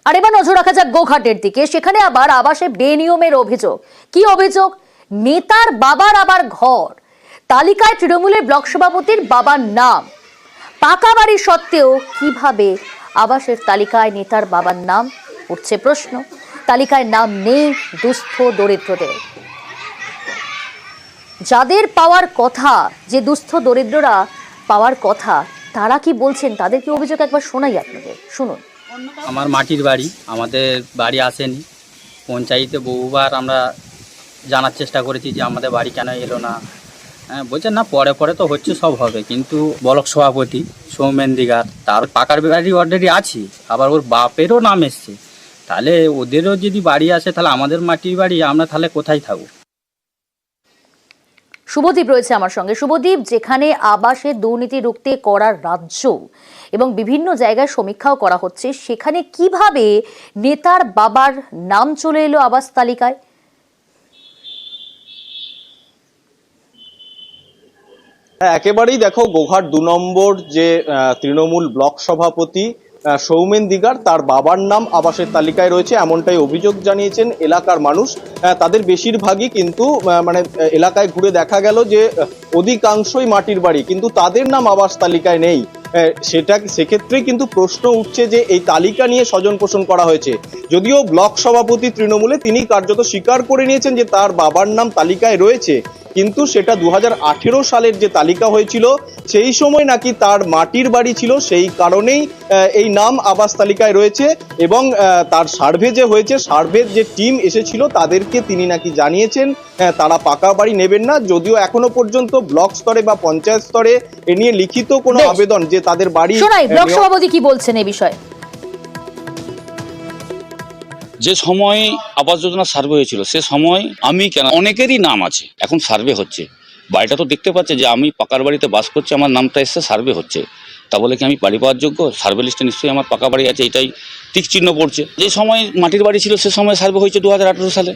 আর এবার নজর রাখা যাক গোঘাটের দিকে। সেখানে আবার আবাসে বেনিয়মের অভিযোগ। কি অভিযোগ? নেতার বাবার আবার ঘর, তালিকায় তৃণমূলের ব্লক সভাপতির বাবার নাম। পাকা বাড়ি সত্ত্বেও কিভাবে আবাসের তালিকায় নেতার বাবার নাম? উঠছে প্রশ্ন। তালিকায় নাম নেই দুস্থ দরিদ্রদের, যাদের পাওয়ার কথা, যে দুস্থ দরিদ্ররা পাওয়ার কথা, তারা কি বলছেন, তাদের কি অভিযোগ একবার শোনাই আপনাদের, শুনুন। আমার মাটির বাড়ি, আমাদের বাড়ি আসেনি। পঞ্চায়েতে বহুবার আমরা জানার চেষ্টা করেছি যে আমাদের বাড়ি কেন এলো না। হ্যাঁ, বলছেন না পরে পরে তো হচ্ছে, সব হবে। কিন্তু ব্লক সভাপতি সৌমেন দিগার, তার পাকার বাড়ি অলরেডি আছে, আবার ওর বাপেরও নাম এসছে। তাহলে ওদেরও যদি বাড়ি আসে, তাহলে আমাদের মাটির বাড়ি আমরা তাহলে কোথায় থাকবো? শুভদীপ রয়েছে আমার সঙ্গে। শুভদীপ, যেখানে আবাসে দুর্নীতি রুখতে করার রাজ্য এবং বিভিন্ন জায়গায় সমীক্ষাও করা হচ্ছে, সেখানে কিভাবে নেতার বাবার নাম চলে এলো আবাস তালিকায়? একেবারেই দেখো, গোঘাট 2 নম্বর যে তৃণমূল ব্লক সভাপতি সৌমেন দিগার, তার বাবার নাম আবাসের তালিকায় রয়েছে, এমনটাই অভিযোগ জানিয়েছেন এলাকার মানুষ। তাদের বেশিরভাগই কিন্তু এলাকায় ঘুরে দেখা গেল যে অধিকাংশই মাটির বাড়ি, কিন্তু তাদের নাম আবাস তালিকায় নেই। সেক্ষেত্রে কিন্তু প্রশ্ন উঠছে যে এই তালিকা নিয়ে স্বজন পোষণ করা হয়েছে। যদিও ব্লক সভাপতি তৃণমূলে তিনি কার্যত স্বীকার করে নিয়েছেন যে তার বাবার নাম তালিকায় রয়েছে, কিন্তু সেটা 2018 সালের যে তালিকা হয়েছিল সেই সময় নাকি তার মাটির বাড়ি ছিল, সেই কারণেই এই নাম আবাস তালিকায় রয়েছে। এবং তার সার্ভে যে হয়েছে, সার্ভের যে টিম এসেছিল তাদেরকে তিনি নাকি জানিয়েছেন তারা পাকা বাড়ি নেবেন না। যদিও এখনো পর্যন্ত ব্লক স্তরে বা পঞ্চায়েত স্তরে এ নিয়ে লিখিত কোনো আবেদন যে তাদের বাড়ি। ব্লক সভাপতি কি বলছেন এই বিষয়ে? যে সময় আবাস যোজনা সার্ভে হয়েছিল সে সময় আমি কেন, অনেকেরই নাম আছে, এখন সার্ভে হচ্ছে। বাড়িটা তো দেখতে পাচ্ছে যে আমি পাকার বাড়িতে বাস করছি, আমার নামটা এসছে, সার্ভে হচ্ছে। তা বলে কি আমি বাড়ি পাওয়ার যোগ্য? সার্ভে লিস্টে নিশ্চয়ই আমার পাকা বাড়ি আছে, এটাই টিক চিহ্ন পড়ছে। যে সময় মাটির বাড়ি ছিল সে সময় সার্ভে হয়েছে 2018 সালে।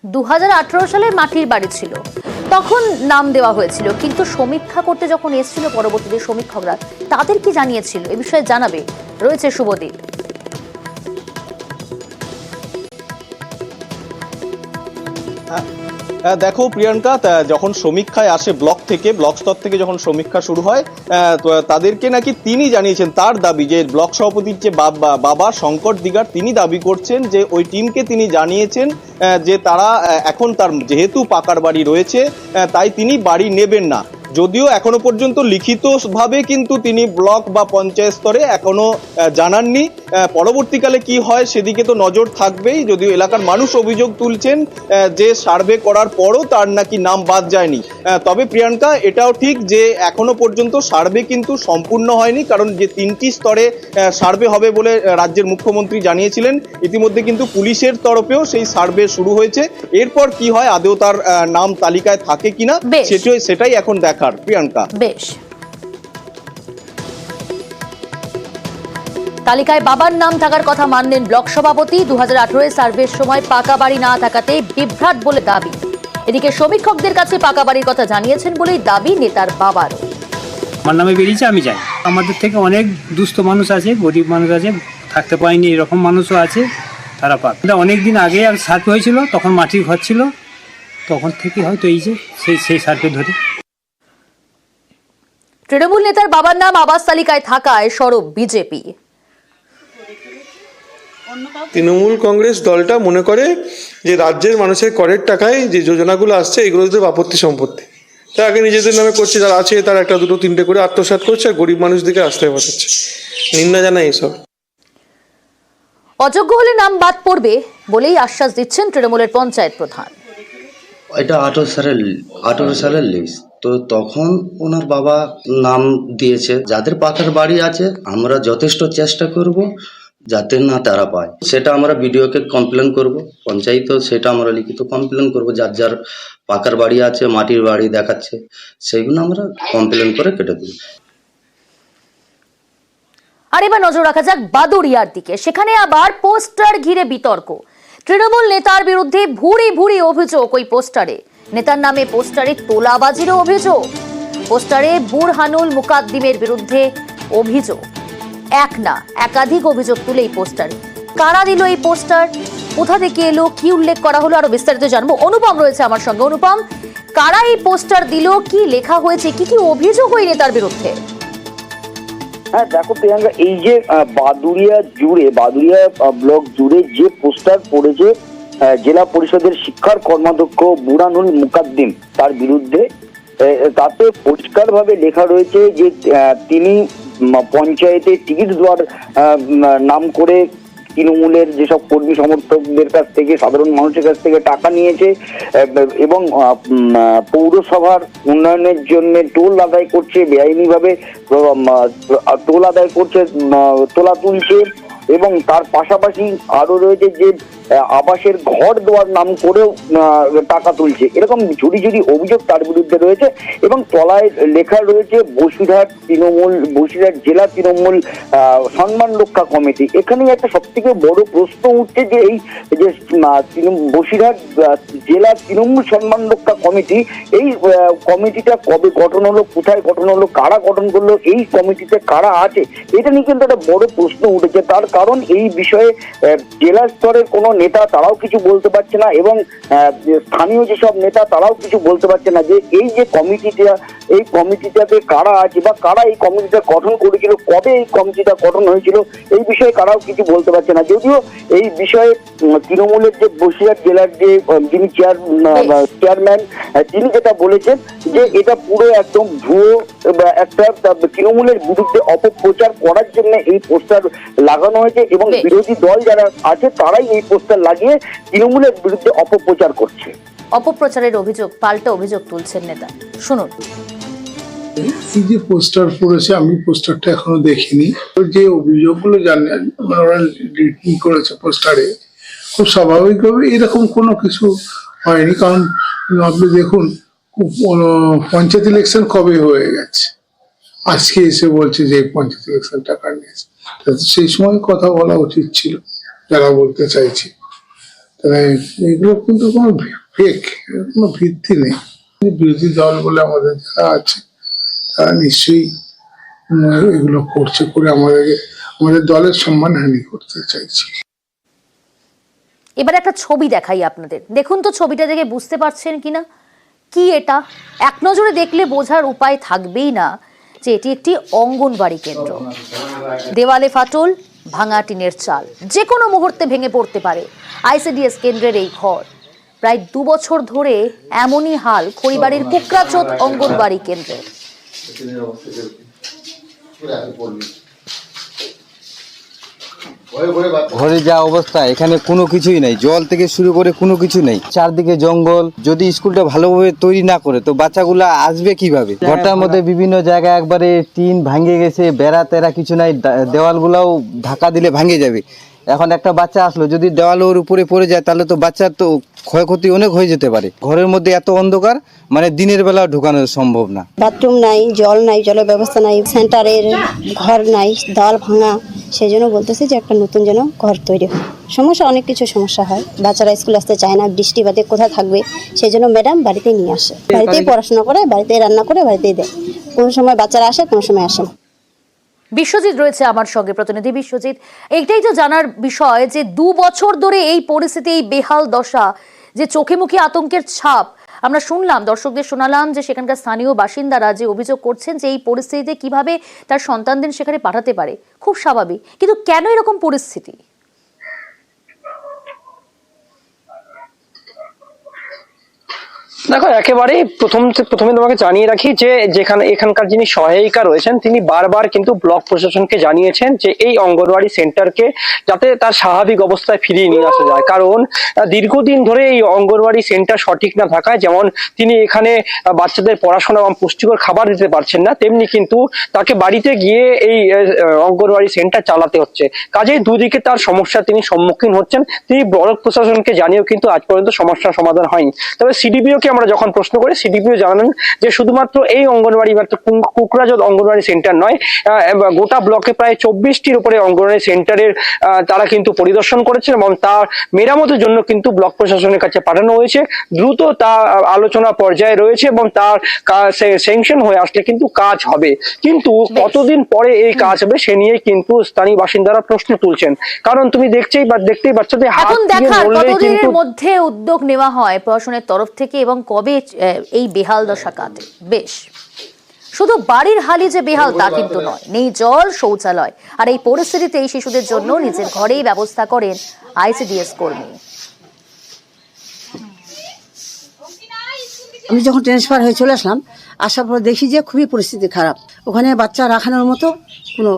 2018 সালে মাটির বাড়ি ছিল, তখন নাম দেওয়া হয়েছিল, কিন্তু সমীক্ষা করতে যখন এসেছিল পরবর্তীতে সমীক্ষকরা, তাদের কি জানিয়েছিল এ বিষয়ে জানাবে। রয়েছে শুভদীপ। দেখো প্রিয়াঙ্কা, যখন সমীক্ষায় আসে ব্লক স্তর থেকে যখন সমীক্ষা শুরু হয়, তাদেরকে নাকি তিনি জানিয়েছেন, তার দাবি যে ব্লক সভাপতির যে বাবা শঙ্কর দিগার, তিনি দাবি করছেন যে ওই টিমকে তিনি জানিয়েছেন যে তারা এখন তার যেহেতু পাকার বাড়ি রয়েছে তাই তিনি বাড়ি নেবেন না। যদিও এখনো পর্যন্ত লিখিতভাবে কিন্তু তিনি ব্লক বা পঞ্চায়েত স্তরে এখনো জানাননি। পরবর্তীকালে কি হয় সেদিকে তো নজর থাকবেই। যদিও এলাকার মানুষ অভিযোগ তুলছেন যে সার্ভে করার পরও তার নাকি নাম বাদ যায়নি। তবে প্রিয়াঙ্কা, এটাও ঠিক যে এখনো পর্যন্ত সার্ভে কিন্তু সম্পূর্ণ হয়নি, কারণ যে 3টি স্তরে সার্ভে হবে বলে রাজ্যের মুখ্যমন্ত্রী জানিয়েছিলেন। ইতিমধ্যে কিন্তু পুলিশের তরফেও সেই সার্ভে শুরু হয়েছে। এরপর কি হয়, আদৌ তার নাম তালিকায় থাকে কিনা সেটাই এখন দেখার। প্রিয়াঙ্কা, বেশ, তালিকায় বাবার নাম থাকার কথা মানলেন ব্লক সভাপতি। 2018 সার্ভের সময় পাকা বাড়ি না থাকাতে বিভ্রাট বলে দাবি। এদিকে সমীক্ষকদের কাছে পাকা বাড়ির কথা জানিয়েছেন বলেই দাবি নেতার বাবার। আমার নামে বেরিয়েছে, আমি জানি। আমাদের থেকে অনেক দুস্থ মানুষ আছে, গরিব মানুষ আছে, থাকতে পারেনি এরকম মানুষও আছে, তারা পাক। অনেকদিন আগে সার্ভে হয়েছিল, তখন মাটির ঘর ছিল, তখন থেকে হয়তো এই যে সেই সার্ভে ধরে। তৃণমূল নেতার বাবার নাম আবাস তালিকায় থাকায় সরব বিজেপি। তৃণমূল কংগ্রেস দলটা মনে করে যে রাজ্যের মানুষের করের টাকায় যে যোজনাগুলো আসছে এগুলো তো আপত্তি সম্পত্তি, তার আগে নিজেদের নামে করছে, যারা আছে তার একটা দুটো তিনটে করে আত্মসাৎ করছে আর গরিব মানুষদেরকে আস্থায় বসাচ্ছে। নিন্দা জানাই এসব। অযোগ্য হলে নাম বাদ পড়বে বলেই আশ্বাস দিচ্ছেন তৃণমূলের পঞ্চায়েত প্রধান। এটা 18 সালের লিস্ট, তো তখন ওনার বাবা নাম দিয়েছে। যাদের পাকার বাড়ি আছে আমরা যথেষ্ট চেষ্টা করব যাতে না তারা পায়। সেটা আমরা বিডিওকে কমপ্লেন করব, পঞ্চায়েতেও সেটা আমরা লিখিত কমপ্লেন করব। যার যার পাকার বাড়ি আছে, মাটির বাড়ি দেখাচ্ছে, সেইগুলো আমরা কমপ্লেন করে কেটে দেব। আর এবার নজর রাখা যাক বাদুড়িয়ার দিকে। সেখানে আবার পোস্টার ঘিরে বিতর্ক। তৃণমূল নেতার বিরুদ্ধে ভুরি ভুরি অভিযোগ ওই পোস্টারে। নেতার নামে পোস্টারে তোলাবাজিরও অভিযোগ। পোস্টারে বুরহানুল মুকাদ্দিমের বিরুদ্ধে অভিযোগ, এক না একাধিক অভিযোগ তুলে এই পোস্টারে। কারা দিল এই পোস্টার, কোথা থেকে এলো, কি উল্লেখ করা হলো, আরো বিস্তারিত জানবো। অনুপম রয়েছে আমার সঙ্গে। অনুপম, কারা এই পোস্টার দিল, কি লেখা হয়েছে, কি কি অভিযোগ ওই নেতার বিরুদ্ধে? হ্যাঁ দেখো প্রিয়াঙ্কা, এই যে বাদুড়িয়া ব্লক জুড়ে যে পোস্টার পড়েছে জেলা পরিষদের শিক্ষার কর্মাধ্যক্ষ বুরানুল মুকাদ্দিম তার বিরুদ্ধে, তাতে পরিষ্কারভাবে লেখা রয়েছে যে তিনি পঞ্চায়েতে টিকিট দেওয়ার নাম করে তৃণমূলের যেসব কর্মী সমর্থকদের কাছ থেকে, সাধারণ মানুষের কাছ থেকে টাকা নিয়েছে এবং পৌরসভার উন্নয়নের জন্য টোল আদায় করছে, বেআইনিভাবে টোল আদায় করছে, তোলা তুলছে, এবং তার পাশাপাশি আরো রয়েছে যে আবাসের ঘর দেওয়ার নাম করেও টাকা তুলছে। এরকম ঝুড়ি ঝুড়ি অভিযোগ তার বিরুদ্ধে রয়েছে এবং তলায় লেখা রয়েছে বসিরহাট জেলা তৃণমূল সম্মান রক্ষা কমিটি। এখানেই একটা সব থেকে বড় প্রশ্ন উঠছে যে এই যে বসিরহাট জেলা তৃণমূল সম্মান রক্ষা কমিটি, এই কমিটিটা কবে গঠন হলো, কোথায় গঠন হলো, কারা গঠন করলো, এই কমিটিতে কারা আছে, এটা নিয়ে কিন্তু একটা বড় প্রশ্ন উঠেছে। তার কারণ এই বিষয়ে জেলা স্তরের কোনো নেতা তারাও কিছু বলতে পারছে না এবং স্থানীয় যেসব নেতা তারাও কিছু বলতে পারছে না যে এই যে কমিটিটা, এই কমিটিটাতে কারা আছে বা কারা এই কমিটিটা গঠন করেছিল, কবে এই কমিটিটা গঠন হয়েছিল, এই বিষয়ে কারাও কিছু বলতে পারছে না। যদিও এই বিষয়ে তৃণমূলের যে বসিরহাট জেলার যে যিনি চেয়ারম্যান, তিনি যেটা বলেছেন যে এটা পুরো একদম ভুয়ো একটা তৃণমূলের বিরুদ্ধে অপপ্রচার করার জন্য এই পোস্টার লাগানো হয়েছে এবং বিরোধী দল যারা আছে তারাই এই পোস্টার লাগিয়ে তৃণমূলের বিরুদ্ধে অপপ্রচার করছে। অপপ্রচারের অভিযোগ, পাল্টা অভিযোগ তুলছেন নেতা, শুনুন। এই যে পোস্টার পড়েছে, আমি পোস্টারটা এখনো দেখিনি। যে অভিযোগগুলো ওরা রিটিং করেছে পোস্টারে, খুব স্বাভাবিকভাবে এরকম কোনো কিছু হয়নি। কারণ আপনি দেখুন, পঞ্চায়েত ইলেকশন কবে হয়ে গেছে, আজকে এসে বলছে যে পঞ্চায়েত ইলেকশন টাকা নিয়েছে। সেই সময় কথা বলা উচিত ছিল যারা বলতে চাইছে। এগুলো কিন্তু কোনো ফেক, কোনো ভিত্তি নেই। বিরোধী দল বলে আমাদের যারা আছে তারা নিশ্চয়ই এগুলো করছে, করে আমাদের দলের সম্মানহানি করতে চাইছে। এবার একটা ছবি দেখাই আপনাদের, দেখুন তো ছবিটা দেখে বুঝতে পারছেন কিনা কি এটা। এক নজরে দেখলে বোঝার উপায় থাকবেই না যে এটি একটি অঙ্গনবাড়ি কেন্দ্র। দেওয়ালে ফাটল, ভাঙা টিনের চাল, যে কোনো মুহূর্তে ভেঙে পড়তে পারে আইসিডিএস কেন্দ্রের এই ঘর। প্রায় 2 বছর ধরে এমনই হাল খড়িবাড়ির কুকরাচোদ অঙ্গনবাড়ি কেন্দ্রের। ঘরে যা অবস্থা, এখানে কোনো কিছুই নেই, জল থেকে শুরু করে কোনো কিছু নেই, চারদিকে জঙ্গল। যদি স্কুলটা ভালোভাবে তৈরি না করে তো বাচ্চাগুলা আসবে কিভাবে? ঘরটার মধ্যে বিভিন্ন জায়গায় একবারে টিন ভাঙে গেছে, বেড়া তেরা কিছু নাই, দেওয়ালগুলাও ঢাকা দিলে ভাঙে যাবে। এখন একটা বাচ্চা আসলো, যদি দেওয়াল ওর উপরে পড়ে যায় তাহলে তো বাচ্চার তো ক্ষয়ক্ষতি অনেক হয়ে যেতে পারে। ঘরের মধ্যে এত অন্ধকার, মানে দিনের বেলা ঢোকানো সম্ভব না। বাথরুম নাই, জল নাই, জলের ব্যবস্থা নাই, সেন্টারের ঘর নাই, দেওয়াল ভাঙা। সেই জন্য বলতেছি যে একটা নতুন যেন ঘর তৈরি হয়। সমস্যা, অনেক কিছু সমস্যা হয়, বাচ্চারা স্কুল আসতে চায় না, বৃষ্টি বাদে কোথায় থাকবে, সেই জন্য ম্যাডাম বাড়িতে নিয়ে আসে, বাড়িতেই পড়াশোনা করে, বাড়িতেই রান্না করে, বাড়িতেই দেয়। কোনো সময় বাচ্চারা আসে, কোনো সময় আসে না। বিশ্বজিৎ রয়েছে আমার সঙ্গে, প্রতিনিধি বিশ্বজিৎ। এইটাই তো জানার বিষয় যে 2 বছর ধরে এই পরিস্থিতি, এই বেহাল দশা, যে চোখে মুখে আতঙ্কের ছাপ আমরা শুনলাম, দর্শকদের শোনালাম যে সেখানকার স্থানীয় বাসিন্দারা যে অভিযোগ করছেন যে এই পরিস্থিতিতে কিভাবে তার সন্তানদের সেখানে পাঠাতে পারে, খুব স্বাভাবিক, কিন্তু কেন এরকম পরিস্থিতি? দেখো, একেবারেই প্রথমে তোমাকে জানিয়ে রাখি যে এখানকার যিনি সহায়িকা রয়েছেন তিনি বারবার কিন্তু ব্লক প্রশাসনকে জানিয়েছেন যে এই অঙ্গনওয়াড়ি সেন্টারকে যাতে তার স্বাভাবিক অবস্থায় ফিরিয়ে নিয়ে আসা যায়। কারণ দীর্ঘদিন ধরে এই অঙ্গনওয়াড়ি সেন্টার সঠিক না থাকায় যেমন তিনি এখানে বাচ্চাদের পড়াশোনা এবং পুষ্টিকর খাবার দিতে পারছেন না, তেমনি কিন্তু তাকে বাড়িতে গিয়ে এই অঙ্গনওয়াড়ি সেন্টার চালাতে হচ্ছে। কাজেই দুদিকে তার সমস্যা তিনি সম্মুখীন হচ্ছেন। তিনি ব্লক প্রশাসনকে জানিয়েও কিন্তু আজ পর্যন্ত সমস্যার সমাধান হয়নি। তবে সিডিপিও কে আমরা আমরা যখন প্রশ্ন করি, সিডিপিও জানালেন যে শুধুমাত্র এই অঙ্গনওয়াড়ি বা কুকরাজত অঙ্গনওয়াড়ি সেন্টার নয়, গোটা ব্লকে প্রায় 24টির উপরে অঙ্গনওয়াড়ি সেন্টারের তারা কিন্তু পরিদর্শন করেছেন এবং তার মেরামতের জন্য কিন্তু ব্লক প্রশাসনের কাছে পাঠানো হয়েছে। দ্রুত তা আলোচনা পর্যায়ে রয়েছে এবং তার স্যাংশন হয়ে আসলে কিন্তু কাজ হবে। কিন্তু কতদিন পরে এই কাজ হবে সে নিয়ে কিন্তু স্থানীয় বাসিন্দারা প্রশ্ন তুলছেন, কারণ তুমি দেখতেই পাচ্ছ যে হাত এখন দিয়ে দেখার নড়লে কতদিনের কিন্তু মধ্যে উদ্যোগ নেওয়া হয় প্রশাসনের তরফ থেকে এবং কবে এই বেহাল দশা কাটে। বেশ, শুধু বাড়ির হালি যে বেহাল তা কিন্তু নয়, নেই জল, শৌচালয়, আর এই পরিস্থিতিতে এই শিশুদের জন্য নিজের ঘরেই ব্যবস্থা করেন আইসিডিএস কর্মী। আমি যখন ট্রান্সফার হয়ে চলে আসলাম, আসার পর দেখি যে খুবই পরিস্থিতি খারাপ, ওখানে বাচ্চা রাখানোর মতো কোনো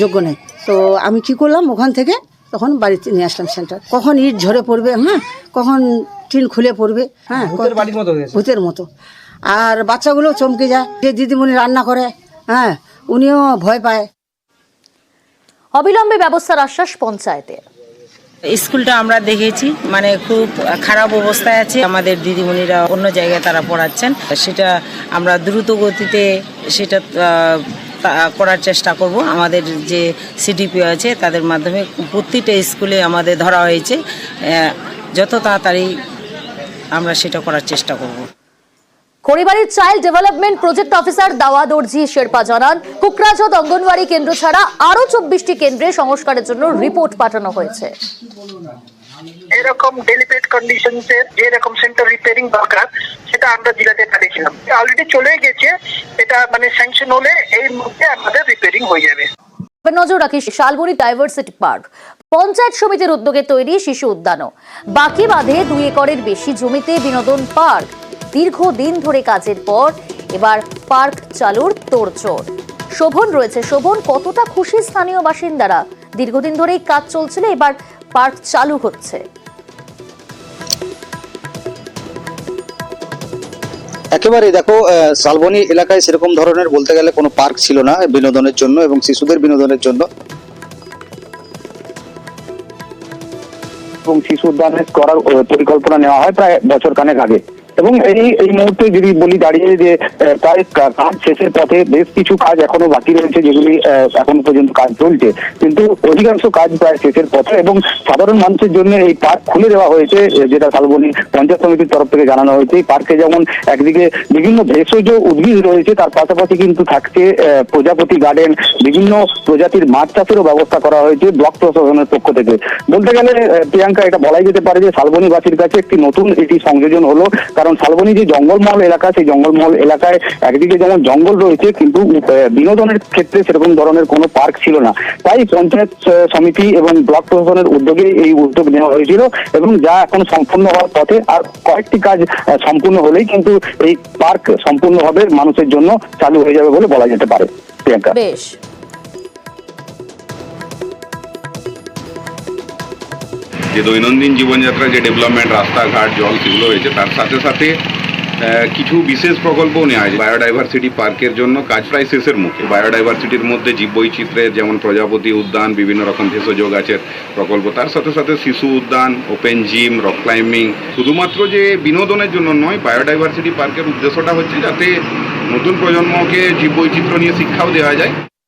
যোগ্য নেই। তো আমি কি করলাম, ওখান থেকে তখন বাড়িতে নিয়ে আসলাম সেন্টার। কখন ইট ঝরে পড়বে, কখন টিন খুলে পড়বে, ভূতের মতো। আর বাচ্চাগুলো চমকে যায়, যে দিদিমণি রান্না করে, উনিও ভয় পায়। অবিলম্বে ব্যবস্থার আশ্বাস পঞ্চায়েতের। স্কুলটা আমরা দেখেছি, মানে খুব খারাপ অবস্থায় আছে। আমাদের দিদিমণিরা অন্য জায়গায় তারা পড়াচ্ছেন, সেটা আমরা দ্রুত গতিতে সেটা করার চেষ্টা করব। আমাদের যে সিডিপি আছে তাদের মাধ্যমে প্রতিটা স্কুলে আমাদের ধরা হয়েছে, যত তাড়াতাড়ি আমরা সেটা করার চেষ্টা করব। খড়িবাড়ির চাইল্ড ডেভেলপমেন্ট প্রজেক্ট অফিসার দাওয়া দর্জি শেরপা জানান, কুকরাজত অঙ্গনওয়াড়ি কেন্দ্র ছাড়া আরো 24টি কেন্দ্রে সংস্কারের জন্য রিপোর্ট পাঠানো হয়েছে। এরকম ডেলিকেট কন্ডিশনসে যেরকম সেন্টার রিপেয়ারিং দরকার সেটা আমরা জেলাতে পাঠিয়েছিলাম, অলরেডি চলে গেছে। এটা মানে স্যাংশন হলে এই মধ্যে আমাদের রিপেয়ারিং হয়ে যাবে। নজর রাখি শালবনী ডাইভার্সিটি পার্ক। পঞ্চায়েত সমিতির উদ্যোগে তৈরি শিশু উদ্যানও। বাকি বাঁধে 2 একরের বেশি জমিতে বিনোদন পার্ক। দীর্ঘদিন ধরে কাজের পর এবার পার্ক চালুর তোড়জোড়। শোভন রয়েছে। শোভন, কতটা খুশি স্থানীয় বাসিন্দারা? দীর্ঘদিন ধরেই কাজ চলছিল, এবার পার্ক চালু হচ্ছে। একেবারে দেখো, শালবনী এলাকায় সেরকম ধরনের বলতে গেলে কোনো পার্ক ছিল না বিনোদনের জন্য এবং শিশুদের বিনোদনের জন্য। এবং শিশু উদ্যানের করার পরিকল্পনা নেওয়া হয় প্রায় বছর খানেক আগে। এবং এই মুহূর্তে যদি বলি দাঁড়িয়ে যে প্রায় কাজ শেষের পথে, বেশ কিছু কাজ এখনো বাকি রয়েছে যেগুলি এখনো পর্যন্ত কাজ চলছে, কিন্তু অধিকাংশ কাজ প্রায় শেষের পথে। এবং সাধারণ মানুষের জন্য এই পার্ক খুলে দেওয়া হয়েছে, যেটা শালবনী পঞ্চায়েত সমিতির তরফ থেকে জানানো হয়েছে। এই পার্কে যেমন একদিকে বিভিন্ন ভেষজ উদ্ভিদ রয়েছে, তার পাশাপাশি কিন্তু থাকছে প্রজাপতি গার্ডেন, বিভিন্ন প্রজাতির মাছ চাষেরও ব্যবস্থা করা হয়েছে ব্লক প্রশাসনের পক্ষ থেকে। বলতে গেলে প্রিয়াঙ্কা, এটা বলাই যেতে পারে যে শালবনীবাসীর কাছে একটি নতুন এটি সংযোজন হলো, কারণ শালবনী যে জঙ্গলমহল এলাকা, সেই জঙ্গলমহল এলাকায় একদিকে যেমন জঙ্গল রয়েছে, কিন্তু বিনোদনের ক্ষেত্রে সেরকম ধরনের কোনো পার্ক ছিল না। তাই পঞ্চায়েত সমিতি এবং ব্লক প্রশাসনের উদ্যোগে এই উদ্যোগ নেওয়া হয়েছিল, এবং যা এখন সম্পূর্ণ হওয়ার পথে। আর কয়েকটি কাজ সম্পূর্ণ হলেই কিন্তু এই পার্ক সম্পূর্ণভাবে মানুষের জন্য চালু হয়ে যাবে বলে বলা যেতে পারে। প্রিয়াঙ্কা, বেশ। যে দৈনন্দিন জীবনযাত্রা যে ডেভেলপমেন্ট, রাস্তাঘাট, জল, সেগুলো হয়েছে, তার সাথে সাথে কিছু বিশেষ প্রকল্পও নেওয়া হয়েছে। বায়োডাইভার্সিটি পার্কের জন্য কাজ প্রায় শেষের মুখে। বায়োডাইভার্সিটির মধ্যে জীববৈচিত্র্যের যেমন প্রজাপতি উদ্যান, বিভিন্ন রকম ভেষজ গাছের প্রকল্প, তার সাথে সাথে শিশু উদ্যান, ওপেন জিম, রক ক্লাইম্বিং। শুধুমাত্র যে বিনোদনের জন্য নয়, বায়োডাইভার্সিটি পার্কের উদ্দেশ্যটা হচ্ছে যাতে নতুন প্রজন্মকে জীববৈচিত্র্য নিয়ে শিক্ষাও দেওয়া যায়।